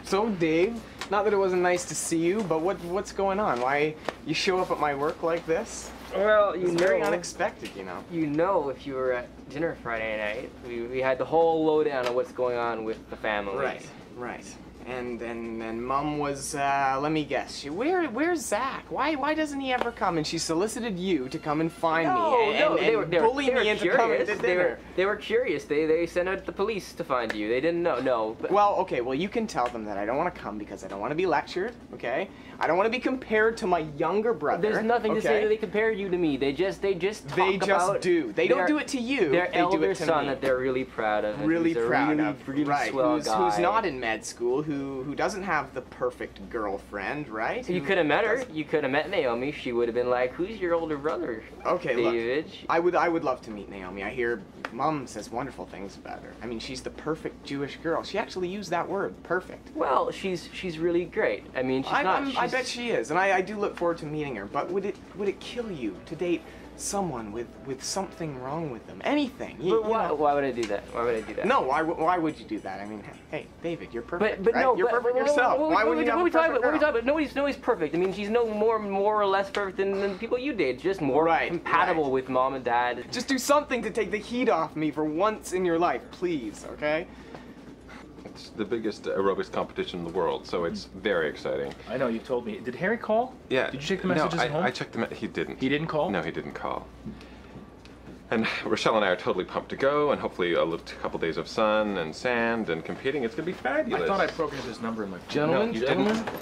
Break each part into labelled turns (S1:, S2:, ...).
S1: So, Dave, not that it wasn't nice to see you, but what's going on? Why you show up at my work like this?
S2: Well,
S1: It's very unexpected, you know.
S2: You know, if you were at dinner Friday night, we had the whole lowdown of what's going on with the family.
S1: Right. And Mom was, let me guess, where's Zach? Why doesn't he ever come? And she solicited you to come and find me and bully me into coming to dinner.
S2: They were curious. They sent out the police to find you. They didn't know. No. But...
S1: Well, okay. Well, you can tell them that I don't want to come because I don't want to be lectured. Okay. I don't want to be compared to my younger brother.
S2: There's nothing to say that they compare you to me. They just do. They
S1: don't do it to you.
S2: Their elder
S1: son
S2: son that they're really proud of.
S1: Really proud of.
S2: Really
S1: right.
S2: Swell guy.
S1: Who's not in med school. Who doesn't have the perfect girlfriend, right?
S2: You could have met her. You could have met Naomi. She would have been like, "Who's your older brother?"
S1: Okay,
S2: David.
S1: Look, I would love to meet Naomi. I hear Mom says wonderful things about her. I mean, she's the perfect Jewish girl. She actually used that word, perfect.
S2: Well, she's really great. I mean,
S1: I bet she is, and I do look forward to meeting her. But would it kill you to date someone with something wrong with them? Anything?
S2: Why would I do that? Why would I do that?
S1: No, why would you do that? I mean, hey, David, you're perfect.
S2: But
S1: right?
S2: no,
S1: you're perfect yourself. Why would you have a perfect girl?
S2: What are we talking about? Nobody's perfect. I mean, she's no more or less perfect than the people you date. Just more compatible with Mom and Dad.
S1: Just do something to take the heat off me for once in your life, please. Okay?
S3: It's the biggest aerobics competition in the world, so it's very exciting.
S4: I know, you told me. Did Harry call?
S3: Yeah.
S4: Did you check the messages at home?
S3: I checked the he didn't.
S4: He didn't call?
S3: No, he didn't call. And Rochelle and I are totally pumped to go, and hopefully a couple days of sun and sand and competing. It's going to be fabulous.
S4: I thought I programmed his number in my phone.
S1: Gentlemen,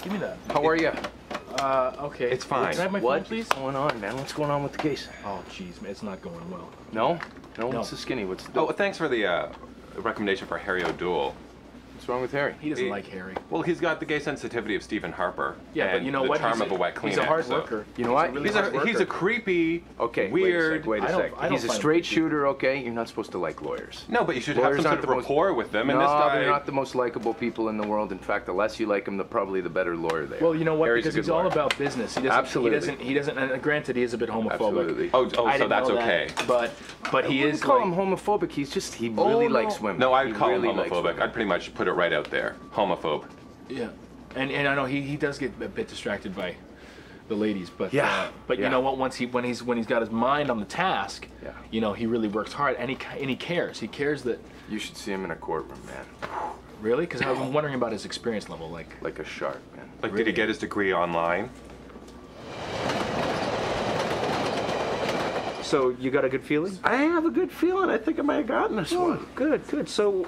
S4: Give me that.
S3: How are you?
S4: Okay.
S3: It's fine.
S4: Can I have my phone, please?
S5: What's going on, man? What's going on with the case?
S4: Oh, jeez, man, it's not going well.
S5: No? What's the skinny? What's the deal?
S3: Oh, thanks for the recommendation for Harry O'Doul.
S5: What's wrong with Harry?
S4: He doesn't like Harry.
S3: Well, he's got the gay sensitivity of Stephen Harper.
S4: Yeah, but you know what?
S3: The charm of a wet Kleenex.
S4: He's a hard worker.
S5: You know what?
S3: He's a creepy,
S5: weird. Wait a sec.
S4: I don't
S5: He's a straight shooter, okay? You're not supposed to like lawyers.
S3: No, but you should have some sort of rapport with them. And this guy...
S5: they're not the most likable people in the world. In fact, the less you like them, probably the better lawyer they are.
S4: Well, you know what?
S5: Harry's
S4: because he's all about business. He doesn't.
S5: Absolutely.
S4: He doesn't. And granted, he is a bit homophobic.
S5: Absolutely.
S3: Oh, so that's okay.
S4: But he is.
S5: Call him homophobic. He really likes women.
S3: No, I would call him homophobic. I'd pretty much put it right out there. Homophobe.
S4: Yeah, and I know he does get a bit distracted by the ladies, but you know what? When he's got his mind on the task, you know, he really works hard, and he cares. He cares that.
S5: You should see him in a courtroom, man.
S4: Really? Because I'm wondering about his experience level,
S5: like a shark, man.
S3: Like, really? Did he get his degree online?
S6: So you got a good feeling?
S7: I have a good feeling. I think I might have gotten this one.
S6: Good. So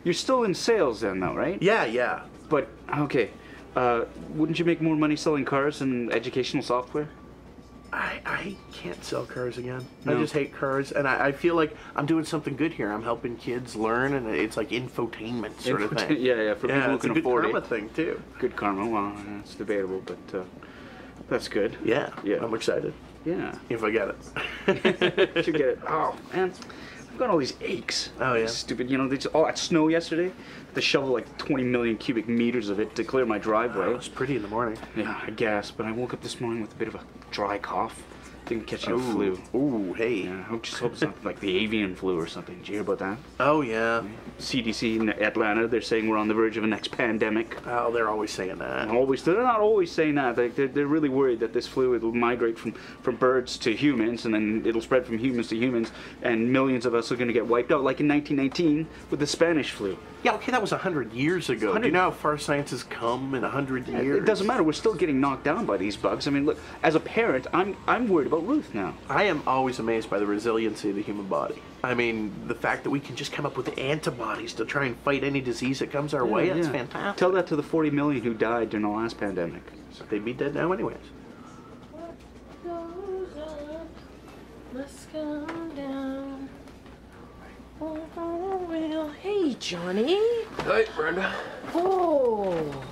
S6: you're still in sales then, though, right?
S7: Yeah.
S6: But, okay, wouldn't you make more money selling cars than educational software?
S7: I can't sell cars again.
S6: No.
S7: I just hate cars, and I feel like I'm doing something good here. I'm helping kids learn, and it's like infotainment sort of thing.
S6: Yeah, for people who can afford it.
S7: It's a good karma thing, too.
S6: Good karma, well, it's debatable, but that's good.
S7: Yeah, I'm excited.
S6: Yeah.
S7: If I get it.
S6: Should get it. Oh, man. I've got all these aches.
S7: Oh, yeah.
S6: Stupid, you know, all that snow yesterday. To shovel like 20 million cubic meters of it to clear my driveway.
S7: It was pretty in the morning.
S6: Yeah, I guess. But I woke up this morning with a bit of a dry cough. Didn't catch the flu.
S7: Ooh, hey.
S6: Yeah, I just hope it's not like the avian flu or something. Did you hear about that?
S7: Oh, yeah.
S6: CDC in Atlanta, they're saying we're on the verge of a next pandemic.
S7: Oh, they're always saying that.
S6: They're not always saying that. They're really worried that this flu will migrate from birds to humans, and then it'll spread from humans to humans, and millions of us are going to get wiped out, like in 1919 with the Spanish flu.
S7: Yeah, okay, that was 100 years ago. Do you know how far science has come in 100 years?
S6: It doesn't matter. We're still getting knocked down by these bugs. I mean, look, as a parent, I'm worried about Ruth now.
S7: I am always amazed by the resiliency of the human body. I mean, the fact that we can just come up with antibodies to try and fight any disease that comes our way, that's fantastic.
S6: Tell that to the 40 million who died during the last pandemic.
S7: They'd be dead now anyways.
S8: What goes up must come down. Oh, well, hey, Johnny.
S5: Hey, Brenda.
S8: Oh,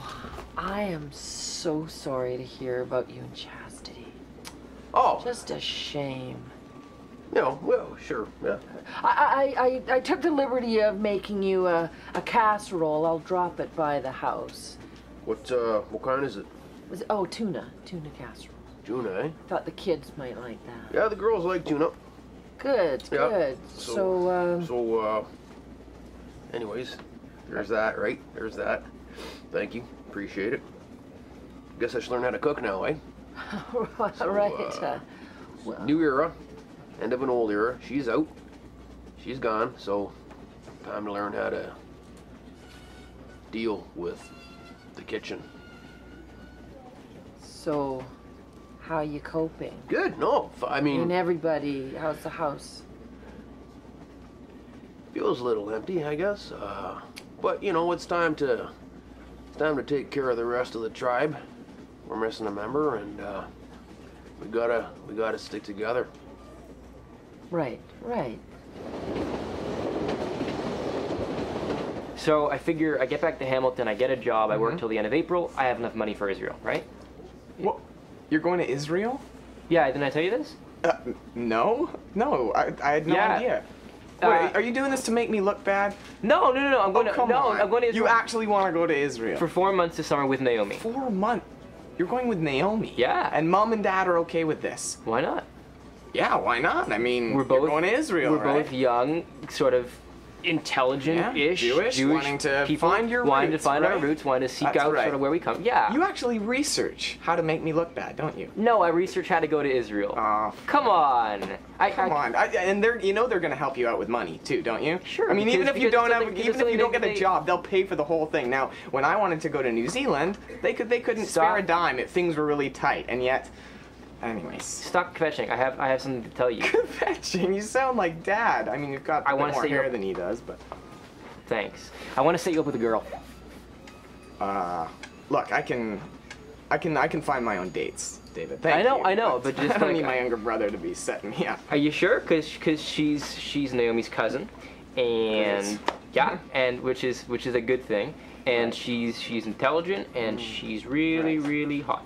S8: I am so sorry to hear about you and Chastity.
S7: Oh.
S8: Just a shame.
S7: No, well, sure, yeah.
S8: I took the liberty of making you a casserole. I'll drop it by the house.
S5: What kind is it?
S8: Oh, tuna casserole.
S5: Tuna, eh?
S8: Thought the kids might like that.
S5: Yeah, the girls like tuna.
S8: Good.
S5: So, anyways, there's that, right? There's that.
S9: Thank you. Appreciate it. Guess I should learn how to cook now, eh?
S8: Right.
S9: Well. New era. End of an old era. She's out. She's gone, so time to learn how to deal with the kitchen.
S8: So, how are you coping?
S9: Good, no. I mean...
S8: And everybody, how's the house?
S9: Feels a little empty, I guess. But, you know, it's time to take care of the rest of the tribe. We're missing a member, and we gotta stick together.
S8: Right.
S2: So I figure I get back to Hamilton, I get a job, I work till the end of April, I have enough money for Israel, right?
S1: What? You're going to Israel?
S2: Yeah, didn't I tell you this?
S1: No, I had no idea. Wait, are you doing this to make me look bad?
S2: No, I'm going to.
S1: Come on.
S2: I'm going to Israel.
S1: You actually want to go to Israel
S2: for 4 months this summer with Naomi.
S1: 4 months? You're going with Naomi?
S2: Yeah.
S1: And Mom and Dad are okay with this?
S2: Why not?
S1: Yeah, why not? I mean,
S2: we're both
S1: going to Israel,
S2: We're both young, sort of intelligent-ish,
S1: Jewish, wanting to
S2: people,
S1: find your
S2: wanting
S1: roots,
S2: to find our
S1: right?
S2: roots, wanting to seek
S1: That's
S2: out
S1: right.
S2: sort of where we come. Yeah.
S1: You actually research how to make me look bad, don't you?
S2: No, I research how to go to Israel. Come on.
S1: Come on. And they're, you know, they're going to help you out with money too, don't you?
S2: Sure.
S1: I mean, even if you don't get a
S2: they...
S1: job, they'll pay for the whole thing. Now, when I wanted to go to New Zealand, they couldn't spare a dime if things were really tight, and yet. Anyways.
S2: Stop kvetching. I have something to tell you.
S1: Kvetching? You sound like Dad. I mean, you've got a bit more hair than he does, but.
S2: Thanks. I want to set you up with a girl.
S1: Look, I can find my own dates, David. Thank you.
S2: I know, but just
S1: I don't need my younger brother to be setting me up.
S2: Are you sure? Because she's Naomi's cousin, and yeah, and which is a good thing, and she's intelligent and she's really hot.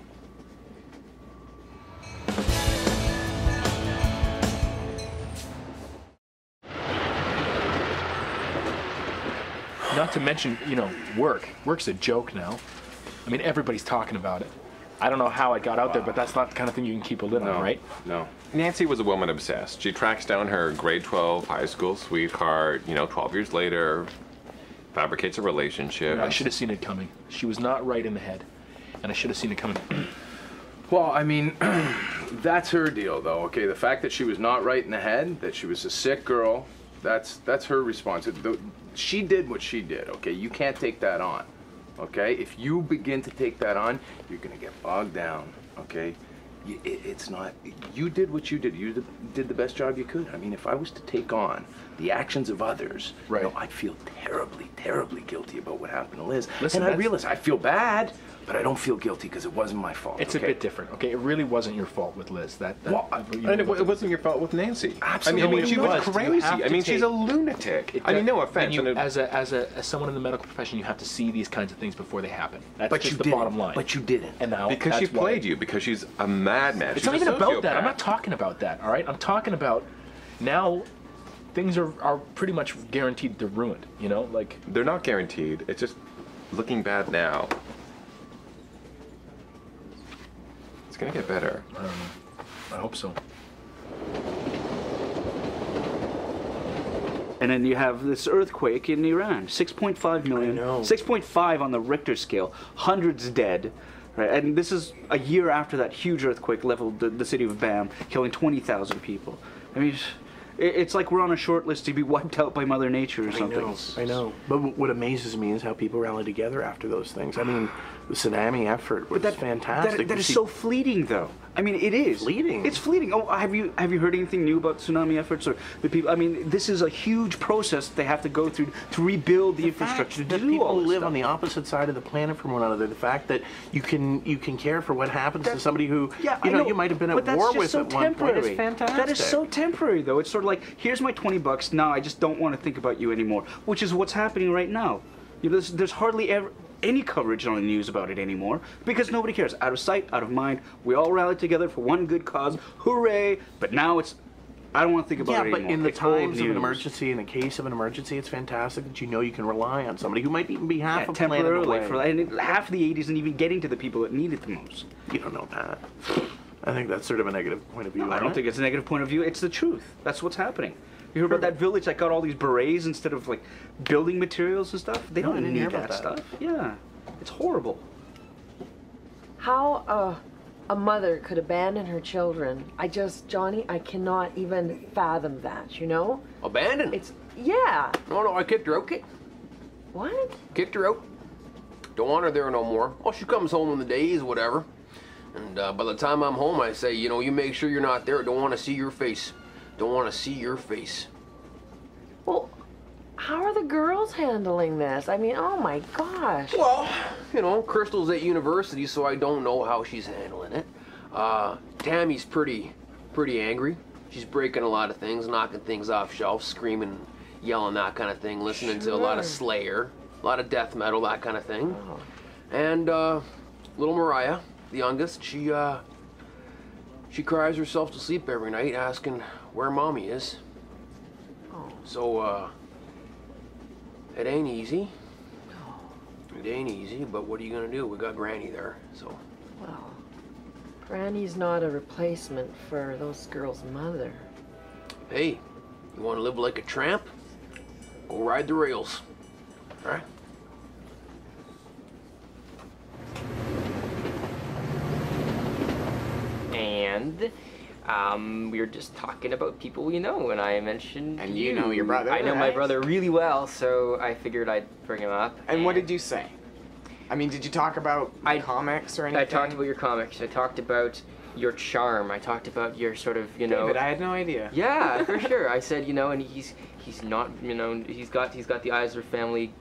S4: Not to mention, you know, work. Work's a joke now. I mean, everybody's talking about it. I don't know how I got out there, but that's not the kind of thing you can keep a lid on, right?
S3: No. Nancy was a woman obsessed. She tracks down her grade 12 high school sweetheart, 12 years later, fabricates a relationship.
S4: I should have seen it coming. She was not right in the head, and I should have seen it coming.
S5: Well, I mean, that's her deal, though, okay? The fact that she was not right in the head, that she was a sick girl, that's her response. She did what she did, okay? You can't take that on, okay? If you begin to take that on, you're gonna get bogged down, okay? It's not, you did what you did. You did the best job you could. I mean, if I was to take on the actions of others,
S4: right.
S5: I'd feel terribly guilty about what happened to Liz. Listen, and I realize I feel bad, but I don't feel guilty because it wasn't my fault.
S4: It's a bit different, okay? It really wasn't your fault with Liz.
S3: And it wasn't your fault with Nancy.
S4: Absolutely,
S3: I mean, she was crazy. I mean, she's a lunatic. I mean, no offense.
S4: As someone in the medical profession, you have to see these kinds of things before they happen. That's
S5: but
S4: just the bottom line.
S5: But you didn't.
S4: And now
S3: because she played you. Because she's a madman.
S4: It's not even about that. I'm not talking about that. All right. I'm talking about now. Things are pretty much guaranteed they're ruined. You know, like
S3: they're not guaranteed. It's just looking bad now. It's gonna get better.
S4: I don't know. I hope so.
S6: And then you have this earthquake in Iran, 6.5 million, 6.5 on the Richter scale, hundreds dead. Right, and this is a year after that huge earthquake leveled the city of Bam, killing 20,000 people. I mean, it's like we're on a short list to be wiped out by Mother Nature or something.
S7: I know. But what amazes me is how people rally together after those things. I mean, the tsunami effort was fantastic.
S6: That is so fleeting, though. I mean, it is.
S7: Fleeting.
S6: It's fleeting. Oh, have you heard anything new about tsunami efforts or the people? I mean, this is a huge process they have to go through to rebuild the infrastructure.
S7: That people live on the opposite side of the planet from one another. The fact that you can care for what happens to somebody who you might have been at war with at one point is fantastic.
S6: That is so temporary, though. It's sort of like, here's my $20. Now I just don't want to think about you anymore, which is what's happening right now. There's hardly ever any coverage on the news about it anymore because nobody cares. Out of sight, out of mind. We all rallied together for one good cause. Hooray! But now I don't want to think about it anymore.
S7: Yeah, but in the times of an emergency, in the case of an emergency, it's fantastic that you know you can rely on somebody who might even be half a planet away.
S6: And half the 80s and even getting to the people that need it the most.
S7: You don't know that. I think that's sort of a negative point of view.
S6: No, I don't think it's a negative point of view. It's the truth. That's what's happening. You heard about that village that got all these berets instead of like building materials and stuff? They don't need that stuff. Yeah. It's horrible.
S8: How a mother could abandon her children, Johnny, I cannot even fathom that, you know?
S9: Abandon?
S8: Yeah.
S9: No, I kicked her out.
S8: What?
S9: Kicked her out. Don't want her there no more. Well, she comes home in the days, whatever. And by the time I'm home, I say, you know, you make sure you're not there. Don't want to see your face. Don't want to see your face.
S8: Well, how are the girls handling this? I mean, oh my gosh.
S9: Well, you know, Crystal's at university, so I don't know how she's handling it. Tammy's pretty angry. She's breaking a lot of things, knocking things off shelves, screaming, yelling, that kind of thing, listening to a lot of Slayer, a lot of death metal, that kind of thing. Oh. And little Mariah, the youngest, she cries herself to sleep every night asking where Mommy is.
S8: Oh.
S9: So, it ain't easy. It ain't easy, but what are you gonna do? We got Granny there, so.
S8: Well, Granny's not a replacement for those girls' mother.
S9: Hey, you wanna live like a tramp? Go ride the rails, all right?
S2: And we were just talking about people we know, and I mentioned
S1: And you know your brother,
S2: I know my
S1: right?
S2: brother really well, so I figured I'd bring him up.
S1: And what did you say? I mean, did you talk about comics or anything?
S2: I talked about your comics. I talked about your charm. I talked about your sort of, you know.
S1: David, I had no idea.
S2: Yeah, for sure. I said, you know, and he's not, you know, he's got the Eisler family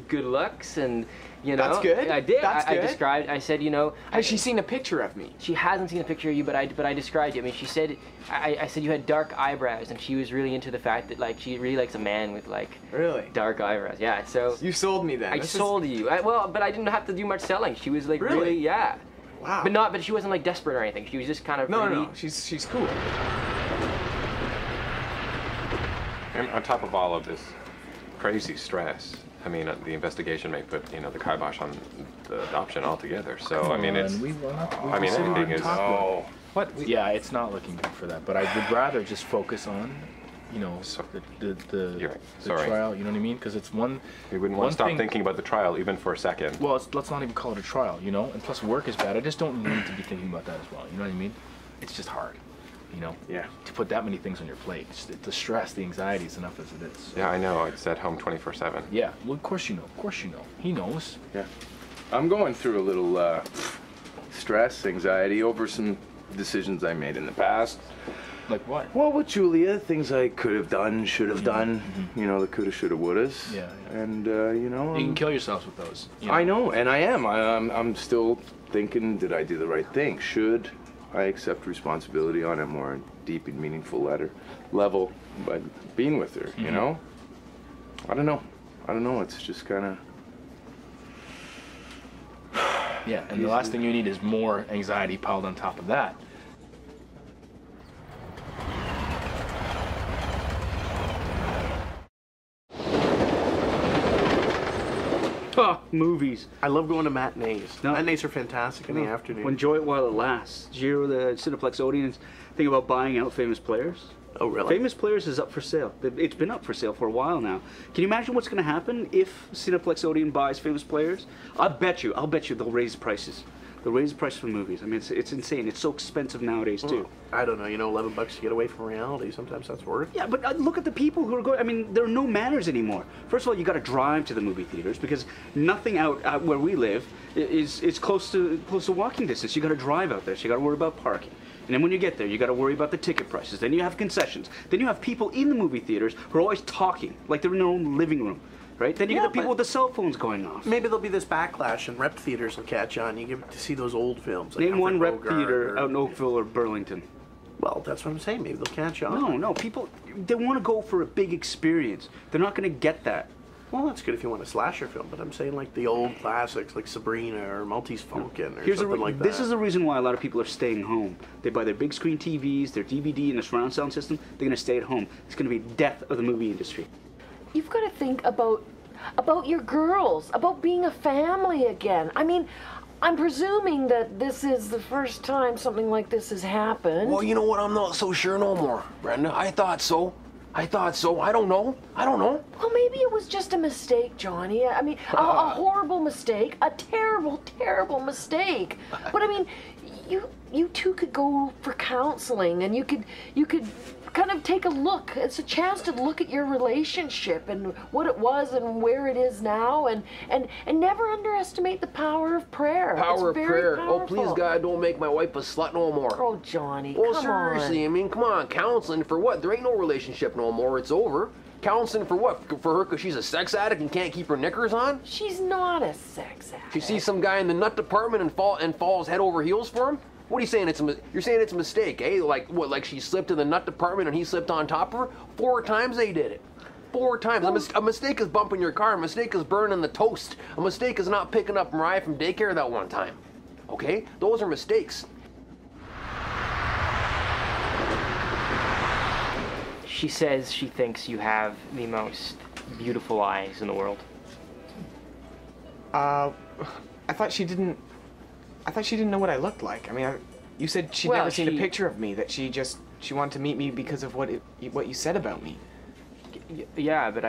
S2: good looks, and you know.
S1: That's good.
S2: I did.
S1: That's good.
S2: I described. I said, you know.
S1: Has she seen a picture of me?
S2: She hasn't seen a picture of you, but I described you. I mean, she said, I said you had dark eyebrows, and she was really into the fact that like she really likes a man with like
S1: really
S2: dark eyebrows. Yeah. So
S1: you sold me then.
S2: I sold you. Well, but I didn't have to do much selling. She was like really yeah.
S1: Wow.
S2: But she wasn't like desperate or anything. She was just kind of
S1: no. She's cool.
S3: And on top of all of this crazy stress, I mean, the investigation may put, you know, the kibosh on the adoption altogether. So, I mean, it's. I mean, anything is.
S4: Oh. What? Yeah, it's not looking good for that. But I would rather just focus on, you know, the trial. You know what I mean? Because it's one.
S3: We wouldn't want to stop thinking about the trial even for a second.
S4: Well, let's not even call it a trial. You know, and plus work is bad. I just don't need to be thinking about that as well. You know what I mean? It's just hard. You know, to put that many things on your plate, the stress, the anxiety is enough as it is. So.
S3: Yeah, I know. It's at home 24/7.
S4: Yeah, well, of course you know. Of course you know. He knows.
S5: Yeah, I'm going through a little stress, anxiety over some decisions I made in the past.
S4: Like what?
S5: Well, with Julia, things I could have done, should have done. You know, the coulda, shoulda, wouldas.
S4: Yeah.
S5: And you know,
S4: you can kill yourselves with those. You know?
S5: I know, and I am. I'm still thinking, did I do the right thing? Should I accept responsibility on a more deep and meaningful level by being with her, you know? I don't know. It's just kind of...
S4: Yeah, and the last thing you need is more anxiety piled on top of that.
S6: Oh, movies.
S7: I love going to matinees. Matinees are fantastic in the afternoon.
S6: Enjoy it while it lasts. Did you hear the Cineplex Odeon thing about buying out Famous Players?
S7: Oh, really?
S6: Famous Players is up for sale. It's been up for sale for a while now. Can you imagine what's going to happen if Cineplex Odeon buys Famous Players? I'll bet you they'll raise prices. They'll raise the price for movies. I mean, it's insane. It's so expensive nowadays, too.
S7: I don't know. You know, $11 to get away from reality. Sometimes that's worth it.
S6: Yeah, but look at the people who are going. I mean, there are no manners anymore. First of all, you got to drive to the movie theaters because nothing out where we live is close to walking distance. You got to drive out there, so you got to worry about parking. And then when you get there, you got to worry about the ticket prices. Then you have concessions. Then you have people in the movie theaters who are always talking, like they're in their own living room. Right? Then you get the people with the cell phones going off.
S7: Maybe there'll be this backlash and rep theaters will catch on. You get to see those old films. Like
S6: Name one rep theater out in Oakville or Burlington.
S7: Well, that's what I'm saying. Maybe they'll catch on.
S6: No, people, they want to go for a big experience. They're not going to get that.
S7: Well, that's good if you want a slasher film, but I'm saying like the old classics like Sabrina or Maltese Falcon or something like that.
S6: This is the reason why a lot of people are staying home. They buy their big screen TVs, their DVD, and their surround sound system. They're going to stay at home. It's going to be death of the movie industry.
S8: You've got to think about your girls, about being a family again. I mean, I'm presuming that this is the first time something like this has happened.
S9: Well, you know what? I'm not so sure no more, Brenda. I thought so. I thought so. I don't know.
S8: Well, maybe it was just a mistake, Johnny. I mean, a horrible mistake, a terrible, terrible mistake. But I mean, you two could go for counseling, and you could kind of take a look. It's a chance to look at your relationship and what it was and where it is now, and never underestimate the power of prayer.
S9: Power of prayer.
S8: Powerful.
S9: Oh, please, God, don't make my wife a slut no more.
S8: Oh, Johnny,
S9: well,
S8: come on.
S9: seriously, I mean, come on. Counseling for what? There ain't no relationship no more. It's over. Counseling for what? For her because she's a sex addict and can't keep her knickers on?
S8: She's not a sex addict.
S9: She sees some guy in the nut department and falls head over heels for him? What are you saying? You're saying it's a mistake, eh? Like what? Like she slipped in the nut department and he slipped on top of her? 4 times they did it. 4 times. A mistake is bumping your car. A mistake is burning the toast. A mistake is not picking up Mariah from daycare that one time. Okay? Those are mistakes.
S2: She says she thinks you have the most beautiful eyes in the world.
S1: I thought she didn't know what I looked like. I mean, you said she'd never seen a picture of me, that she wanted to meet me because of what you said about me.
S2: Yeah, but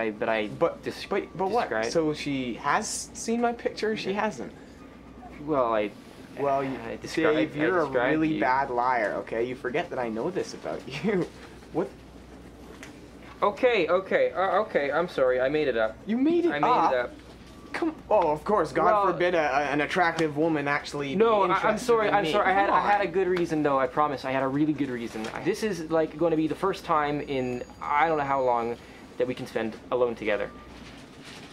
S1: what? So she has seen my picture, or she hasn't?
S2: Well,
S1: Dave, you're a really bad liar, okay? You forget that I know this about you. What?
S2: Okay, I'm sorry, I made it up.
S1: You made it up?
S2: I made it up.
S1: Oh, of course. God forbid an attractive woman actually.
S2: No, I'm sorry.
S1: In me.
S2: I had a good reason though. I promise. I had a really good reason. This is like going to be the first time in I don't know how long that we can spend alone together.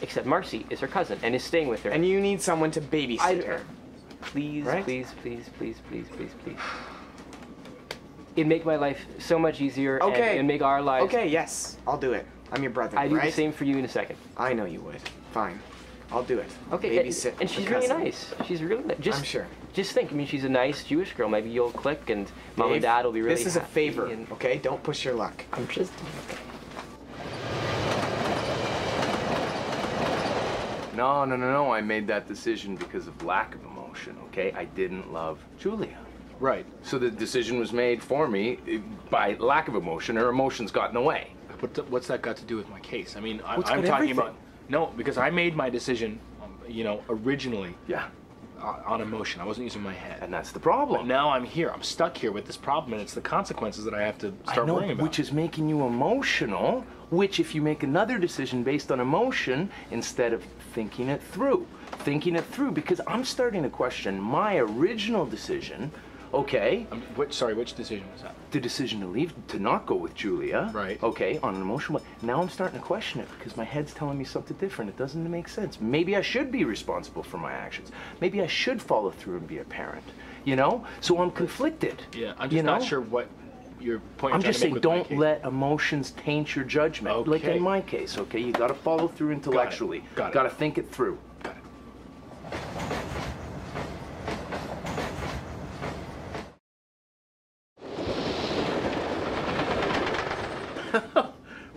S2: Except Marcy is her cousin and is staying with her.
S1: And you need someone to babysit her.
S2: Please,
S1: right?
S2: please. It'd make my life so much easier.
S1: Okay.
S2: And make our lives.
S1: Okay. Yes, I'll do it. I'm your brother.
S2: I do
S1: right?
S2: the same for you in a second.
S1: I know you would. Fine. I'll do it.
S2: Okay,
S1: babysit
S2: and she's really nice. She's really nice.
S1: I'm sure.
S2: Just think, I mean, she's a nice Jewish girl. Maybe you'll click, and Mom and Dad will be really happy.
S1: This is a favor, okay? Don't push your luck.
S2: I'm just...
S5: No. I made that decision because of lack of emotion, okay? I didn't love Julia.
S4: Right.
S5: So the decision was made for me by lack of emotion. Her emotions got in the way.
S4: But what's that got to do with my case? I mean, I'm
S1: talking
S4: talking about... No, because I made my decision, originally.
S5: Yeah.
S4: On emotion. I wasn't using my head.
S5: And that's the problem.
S4: But now I'm here. I'm stuck here with this problem, and it's the consequences that I have to start worrying about.
S5: Which is making you emotional, which if you make another decision based on emotion, instead of thinking it through, because I'm starting to question my original decision, okay?
S4: Which decision was that?
S5: The decision to leave, to not go with Julia.
S4: Right.
S5: Okay, on an emotional way. Now I'm starting to question it because my head's telling me something different. It doesn't make sense. Maybe I should be responsible for my actions. Maybe I should follow through and be a parent. So I'm conflicted.
S4: Yeah, I'm just not sure what your point.
S5: I'm just saying, don't let emotions taint your judgment.
S4: Okay.
S5: Like in my case, okay? You got to follow through intellectually.
S4: Got it.
S5: Got to think it through.
S4: Got it.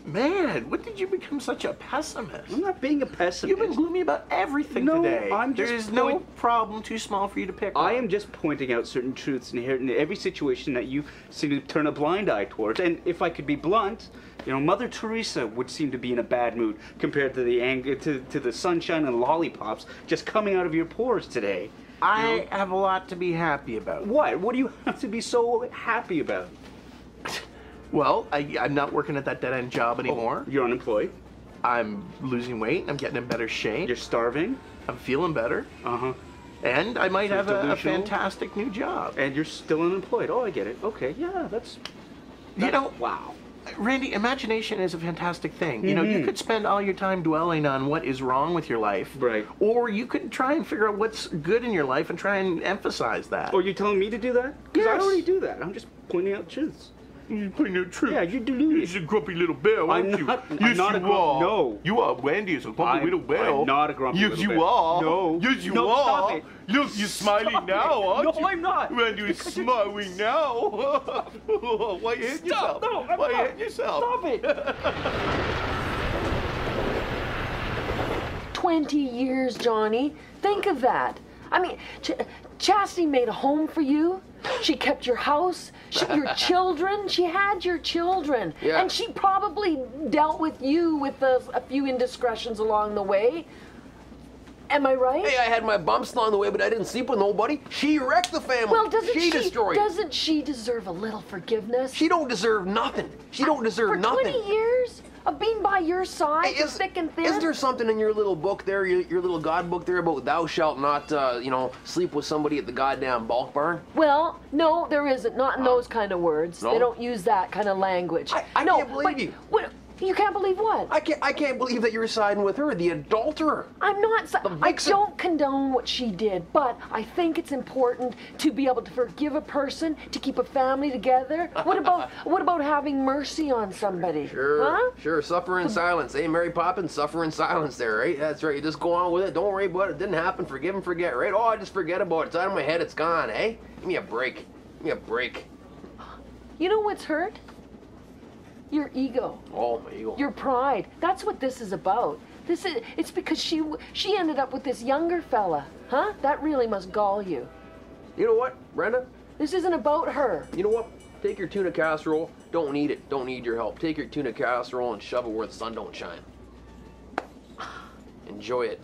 S7: Man, when did you become such a pessimist?
S6: I'm not being a pessimist.
S7: You've been gloomy about everything today.
S6: I'm just
S7: There's no problem too small for you to pick on.
S6: I am just pointing out certain truths inherent in every situation that you seem to turn a blind eye towards. And if I could be blunt, Mother Teresa would seem to be in a bad mood compared to the anger, to the sunshine and lollipops just coming out of your pores today.
S7: I have a lot to be happy about.
S6: What? What do you have to be so happy about?
S7: Well, I'm not working at that dead-end job anymore.
S6: Oh, you're unemployed.
S7: I'm losing weight. I'm getting in better shape.
S6: You're starving.
S7: I'm feeling better.
S6: Uh-huh.
S7: And I might have a fantastic new job.
S6: And you're still unemployed. Oh, I get it. Okay, yeah, that's
S7: wow. Randy, imagination is a fantastic thing. You could spend all your time dwelling on what is wrong with your life.
S6: Right.
S7: Or you could try and figure out what's good in your life and try and emphasize that.
S6: Oh, you're telling me to do that? Because
S7: Yes.
S6: I already do that. I'm just pointing out truths.
S7: You're putting out truth.
S6: Yeah, you're deluded.
S7: You're a grumpy little bear, aren't you?
S6: I'm not a grumpy. No.
S7: You are. Wendy is a grumpy little bear.
S6: I'm not a grumpy little bear.
S7: Yes, you are.
S6: No.
S7: Yes, you
S6: No,
S7: are.
S6: stop it.
S7: Look, you're smiling now, aren't you?
S6: No, I'm not.
S7: Wendy is smiling now. Why are you hitting yourself?
S6: No, I'm
S7: Why are you
S6: not.
S7: hitting yourself?
S6: Stop it.
S8: 20 years, Johnny. Think of that. I mean, Chastity made a home for you. She kept your house, your children. She had your children.
S9: Yeah.
S8: And she probably dealt with you with a few indiscretions along the way. Am I right?
S9: Hey, I had my bumps along the way, but I didn't sleep with nobody. She wrecked the family.
S8: Well,
S9: destroyed it.
S8: Doesn't she deserve a little forgiveness?
S9: She don't deserve nothing. She don't deserve
S8: For
S9: nothing.
S8: 20 years of being by your side,
S9: Hey,
S8: thick and thin.
S9: Is there something in your little book there, your little God book there about thou shalt not, sleep with somebody at the goddamn bulk barn?
S8: Well, no, there isn't. Not in those kind of words.
S9: No?
S8: They don't use that kind of language.
S9: I can't believe you.
S8: What, you can't believe what?
S9: I can't believe that you're siding with her, the adulterer.
S8: I'm not. I
S9: vixen.
S8: don't condone what she did, but I think it's important to be able to forgive a person, to keep a family together. What about having mercy on somebody?
S9: Sure,
S8: huh?
S9: sure. Suffer in silence. Hey, Mary Poppins, suffer in silence there, right? That's right. You just go on with it. Don't worry about it. It didn't happen. Forgive and forget, right? Oh, I just forget about it. It's out of my head. It's gone, eh? Give me a break. Give me a break.
S8: You know what's hurt? Your ego.
S9: Oh, my ego.
S8: Your pride. That's what this is about. It's because she ended up with this younger fella. Huh? That really must gall you.
S9: You know what, Brenda?
S8: This isn't about her.
S9: You know what? Take your tuna casserole. Don't need it. Don't need your help. Take your tuna casserole and shove it where the sun don't shine. Enjoy it.